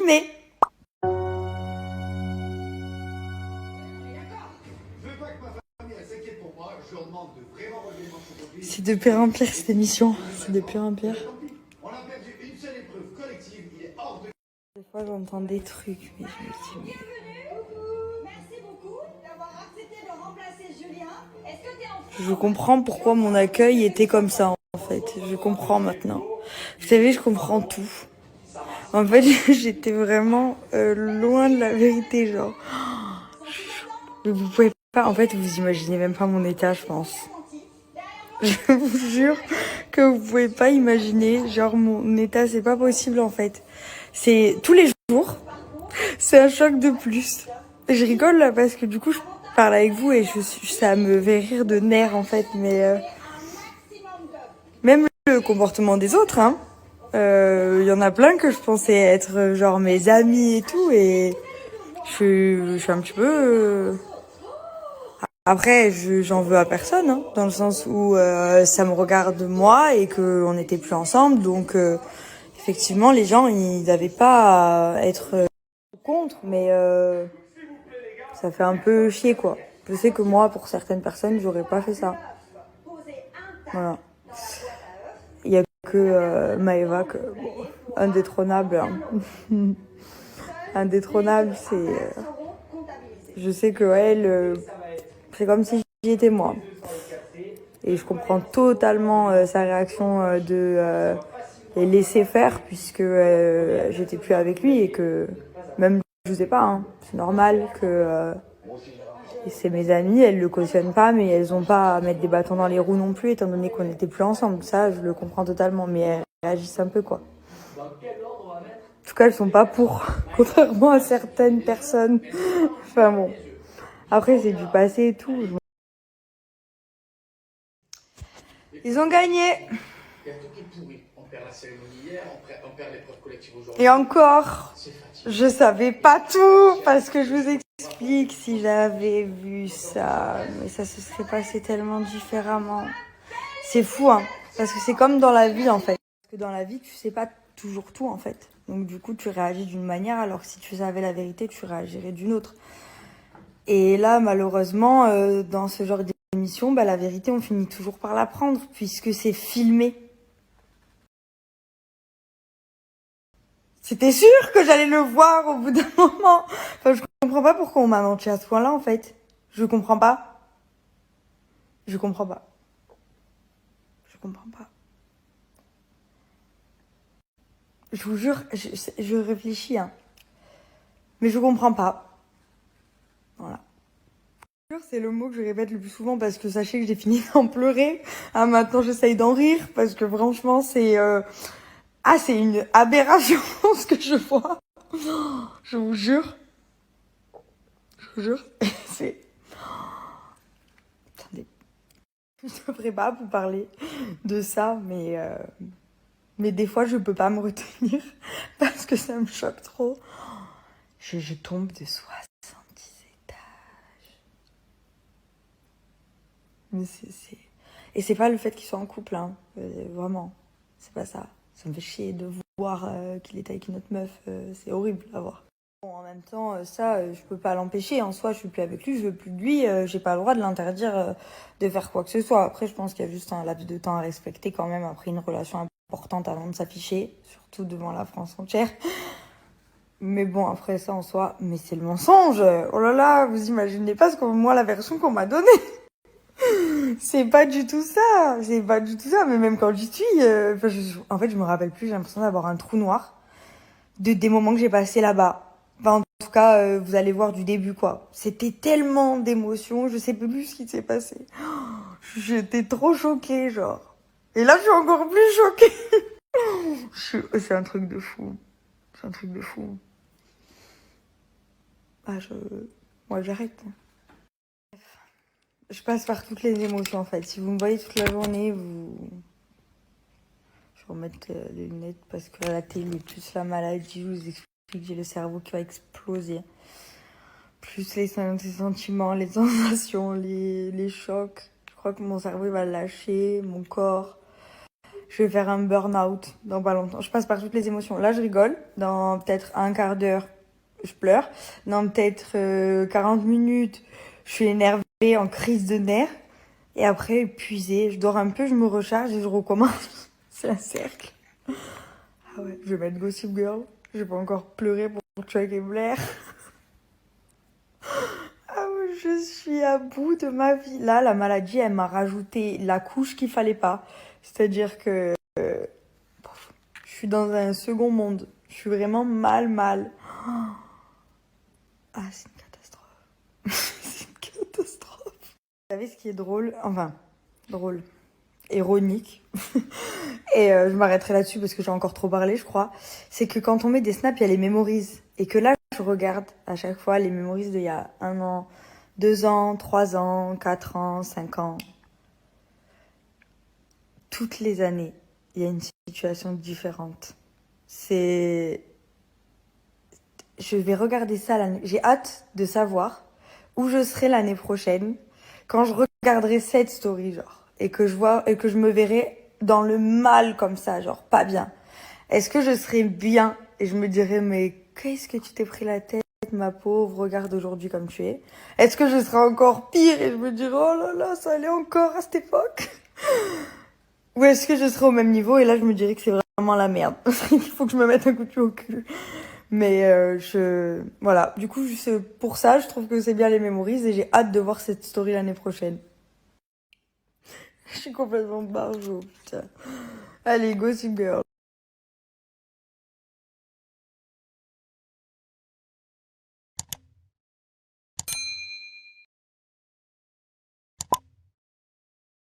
filmé. C'est de pire en pire cette émission. C'est de pire en pire. Des fois j'entends des trucs, mais je me dis... Merci beaucoup d'avoir accepté de remplacer Julien. Est-ce que t'es en France ? Je comprends pourquoi mon accueil était comme ça en fait. Je comprends maintenant. Vous savez, je comprends tout. En fait, j'étais vraiment loin de la vérité, genre. Mais vous pouvez pas, en fait, vous imaginez même pas mon état, je pense. Je vous jure que vous pouvez pas imaginer, genre, mon état, c'est pas possible, en fait. C'est tous les jours, c'est un choc de plus. Je rigole, là, parce que du coup, je parle avec vous et ça me fait rire de nerfs, en fait, mais même le comportement des autres, hein. Y en a plein que je pensais être, genre, mes amis et tout, et je suis un petit peu... Après, j'en veux à personne, hein, dans le sens où ça me regarde moi et qu'on n'était plus ensemble. Donc, effectivement, les gens, ils n'avaient pas à être contre, mais ça fait un peu chier, quoi. Je sais que moi, pour certaines personnes, j'aurais pas fait ça. Voilà. Il y a que Maëva, que, bon, indétrônable. Hein. Indétrônable, c'est... je sais que elle... c'est comme si j'y étais moi. Et je comprends totalement sa réaction de les laisser faire puisque j'étais plus avec lui et que même je sais pas, hein, c'est normal que c'est mes amies, elles le cautionnent pas, mais elles ont pas à mettre des bâtons dans les roues non plus étant donné qu'on n'était plus ensemble. Ça, je le comprends totalement, mais elles réagissent un peu quoi. En tout cas, elles sont pas pour, contrairement à certaines personnes. Enfin bon. Après, c'est du passé et tout. Ils ont gagné. Et encore, je savais pas tout parce que je vous explique si j'avais vu ça, mais ça se serait passé tellement différemment. C'est fou, hein, parce que c'est comme dans la vie en fait. Parce que dans la vie, tu sais pas toujours tout en fait. Donc du coup, tu réagis d'une manière, alors que si tu savais la vérité, tu réagirais d'une autre. Et là, malheureusement, dans ce genre d'émission, bah, la vérité, on finit toujours par l'apprendre puisque c'est filmé. C'était sûr que j'allais le voir au bout d'un moment. Enfin, je comprends pas pourquoi on m'a menti à ce point-là, en fait. Je comprends pas. Je comprends pas. Je comprends pas. Je vous jure, je réfléchis, hein. Mais je comprends pas. Voilà. C'est le mot que je répète le plus souvent parce que sachez que j'ai fini d'en pleurer. Ah, maintenant, j'essaye d'en rire parce que franchement, c'est... Ah, c'est une aberration ce que je vois. Je vous jure. Je vous jure. C'est... Attendez. Je ne devrais pas vous parler de ça, mais des fois, je peux pas me retenir parce que ça me choque trop. Je tombe de 70 étages. Mais Et c'est pas le fait qu'ils soient en couple, hein. Vraiment. C'est pas ça. Ça me fait chier de voir qu'il est avec une autre meuf. C'est horrible à voir. Bon, en même temps, ça, je peux pas l'empêcher. En soi, je suis plus avec lui, je veux plus de lui. J'ai pas le droit de l'interdire de faire quoi que ce soit. Après, je pense qu'il y a juste un laps de temps à respecter quand même après une relation importante avant de s'afficher, surtout devant la France entière. Mais bon, après ça en soi, mais c'est le mensonge. Oh là là, vous imaginez pas ce que moi la version qu'on m'a donnée. C'est pas du tout ça. C'est pas du tout ça. Mais même quand j'y suis, en fait, je me rappelle plus. J'ai l'impression d'avoir un trou noir des moments que j'ai passés là-bas. Enfin, en tout cas, vous allez voir du début, quoi. C'était tellement d'émotions, je sais plus ce qui s'est passé. J'étais trop choquée, genre. Et là, je suis encore plus choquée. C'est un truc de fou. C'est un truc de fou. Ah, moi, j'arrête. Je passe par toutes les émotions, en fait. Si vous me voyez toute la journée, je vais remettre les lunettes parce que la télé, plus la maladie, je vous explique que j'ai le cerveau qui va exploser. Plus les sentiments, les sensations, les chocs. Je crois que mon cerveau il va lâcher, mon corps. je vais faire un burn-out dans pas longtemps. Je passe par toutes les émotions. Là, je rigole. Dans peut-être un quart d'heure, je pleure. Dans peut-être 40 minutes, je suis énervée, en crise de nerfs. Et après, épuisée, je dors un peu, je me recharge et je recommence. C'est un cercle. Ah ouais, je vais mettre Gossip Girl. Je vais pas encore pleurer pour Chuck et Blair. Ah ouais, je suis à bout de ma vie. Là, la maladie, elle m'a rajouté la couche qu'il fallait pas. C'est-à-dire que je suis dans un second monde. Je suis vraiment mal. Ah, c'est une catastrophe. C'est une catastrophe. Vous savez ce qui est drôle? Enfin, drôle. Ironique. Et je m'arrêterai là-dessus parce que j'ai encore trop parlé, je crois. C'est que quand on met des snaps, il y a les memories. Et que là, je regarde à chaque fois les memories d'il y a 1 an, 2 ans, 3 ans, 4 ans, 5 ans. Toutes les années, il y a une situation différente. C'est... Je vais regarder ça l'année... J'ai hâte de savoir où je serai l'année prochaine quand je regarderai cette story, genre. Et que je me verrai dans le mal comme ça, genre pas bien. Est-ce que je serai bien et je me dirais mais qu'est-ce que tu t'es pris la tête, ma pauvre, regarde aujourd'hui comme tu es. Est-ce que je serai encore pire et je me dirais oh là là, ça allait encore à cette époque? Ou est-ce que je serai au même niveau et là je me dirais que c'est vraiment la merde. Il faut que je me mette un coup de pied au cul. Mais voilà, du coup pour ça je trouve que c'est bien les memories et j'ai hâte de voir cette story l'année prochaine. Je suis complètement barjo, putain. Allez, Gossip Girl.